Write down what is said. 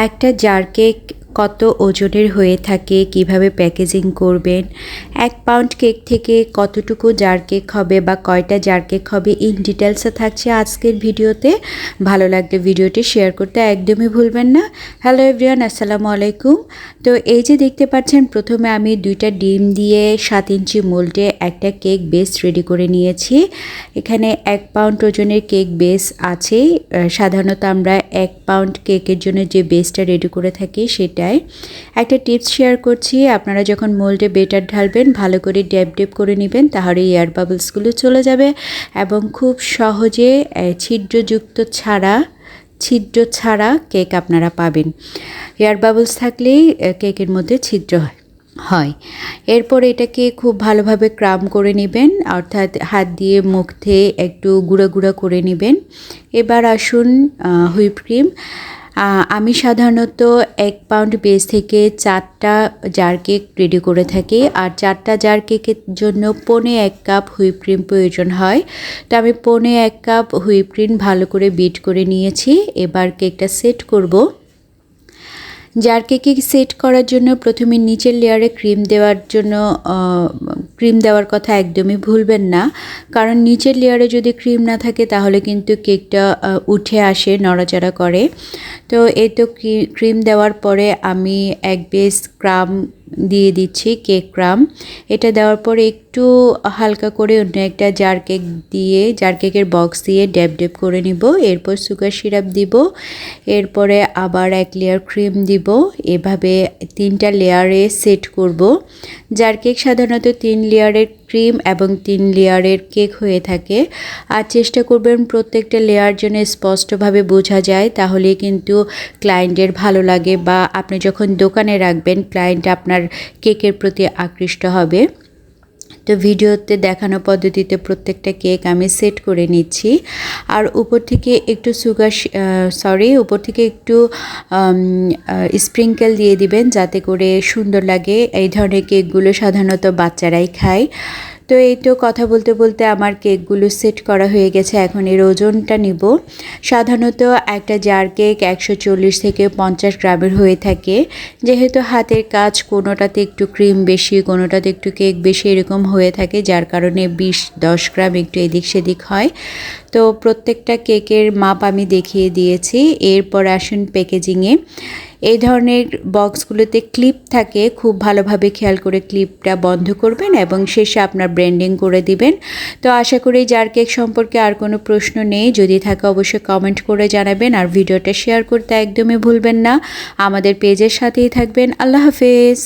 একটা jar cake কত ওজনের হয়ে থাকে, কিভাবে প্যাকেজিং করবেন, 1 পাউন্ড কেক থেকে কতটুকু জার কেক হবে বা কয়টা জার কেক হবে, ইন ডিটেলসে থাকছে আজকের ভিডিওতে। ভালো লাগলে ভিডিওটি শেয়ার করতে একদমই ভুলবেন না। হ্যালো এভরিওয়ান, আসসালামু আলাইকুম। তো এই যে দেখতে পাচ্ছেন, প্রথমে আমি 2টা ডিম দিয়ে 7 ইঞ্চি মোল্ডে একটা কেক বেস রেডি করে নিয়েছি। এখানে 1 পাউন্ড ওজনের কেক বেস আছে। সাধারণত আমরা 1 পাউন্ড কেকের জন্য যে বেসটা রেডি করে থাকি সেটাই। একটা টিপস শেয়ার করছি, আপনারা যখন মোল্ডে বেটার ঢালবেন ভালো করে ড্যাব ড্যাব করে নেবেন, তাহলে এয়ার বাবলসগুলো চলে যাবে এবং খুব সহজে ছিদ্র ছাড়া কেক আপনারা পাবেন। এয়ার বাবলস থাকলেই কেকের মধ্যে ছিদ্র হয়। এরপর এটাকে খুব ভালোভাবে ক্রাম করে নেবেন, অর্থাৎ হাত দিয়ে মুখে একটু গুঁড়া গুঁড়া করে নেবেন। এবার আসুন হুইপ ক্রিম। আমি সাধারণত 1 পাউন্ড বেস থেকে 4টা জার কেক রেডি করে থাকি, আর 4টা জার কেকের জন্য 1.25 কাপ হুইপ ক্রিম প্রয়োজন হয়। তো আমি 1.25 কাপ হুইপ ক্রিম ভালো করে বিট করে নিয়েছি। এবার কেকটা সেট করব। জার কেকে সেট করার জন্য প্রথমে নিচের লেয়ারে ক্রিম দেওয়ার কথা একদমই ভুলবেন না, কারণ নিচের লেয়ারে যদি ক্রিম না থাকে তাহলে কিন্তু কেকটা উঠে আসে, নড়াচড়া করে। তো এই তো ক্রিম দেওয়ার পরে আমি 1 বেস ক্রাম দিয়ে দিচ্ছি, কেক ক্রাম। এটা দেওয়ার পরে একটু হালকা করে অন্য একটা জার কেকের বক্স দিয়ে ড্যাব ড্যাব করে নিব। এরপর সুগার সিরাপ দিব, এরপরে আবার 1 লেয়ার ক্রিম দিব। এভাবে 3টা লেয়ারে সেট করব। জার কেক সাধারণত 3 লেয়ারের ক্রিম এবং 3 লেয়ারের কেক হয়ে থাকে। আর চেষ্টা করবেন প্রত্যেকটা লেয়ার যেন স্পষ্টভাবে বোঝা যায়, তাহলে কিন্তু ক্লায়েন্টের ভালো লাগে, বা আপনি যখন দোকানে রাখবেন ক্লায়েন্ট আপনার কেকের প্রতি আকৃষ্ট হবে। তো ভিডিওতে দেখানো পদ্ধতিতে প্রত্যেকটা কেক আমি সেট করে নিচ্ছি। আর উপর থেকে একটু স্প্রিঙ্কেল দিয়ে দিবেন, যাতে করে সুন্দর লাগে। এই ধরনের কেকগুলো সাধারণত বাচ্চারাই খায়। তো এই তো কথা বলতে বলতে আমার কেকগুলো সেট করা হয়ে গেছে। এখন এর ওজনটা নিব। সাধারণত একটা জার কেক 140 থেকে 50 গ্রামের হয়ে থাকে। যেহেতু হাতের কাজ, কোনোটাতে একটু ক্রিম বেশি, কোনোটাতে একটু কেক বেশি, এরকম হয়ে থাকে, যার কারণে 20-10 গ্রাম একটু এদিক সেদিক হয়। তো প্রত্যেকটা কেকের মাপ আমি দেখিয়ে দিয়েছি। এরপর আসুন প্যাকেজিংয়ে। এই ধরনের বক্সগুলোতে ক্লিপ থাকে, খুব ভালোভাবে খেয়াল করে ক্লিপটা বন্ধ করবেন এবং শেষে আপনার ব্র্যান্ডিং করে দিবেন। তো আশা করি জার কেক সম্পর্কে আর কোনো প্রশ্ন নেই। যদি থাকে অবশ্যই কমেন্ট করে জানাবেন, আর ভিডিওটা শেয়ার করতে একদমই ভুলবেন না। আমাদের পেজের সাথেই থাকবেন। আল্লাহ হাফেজ।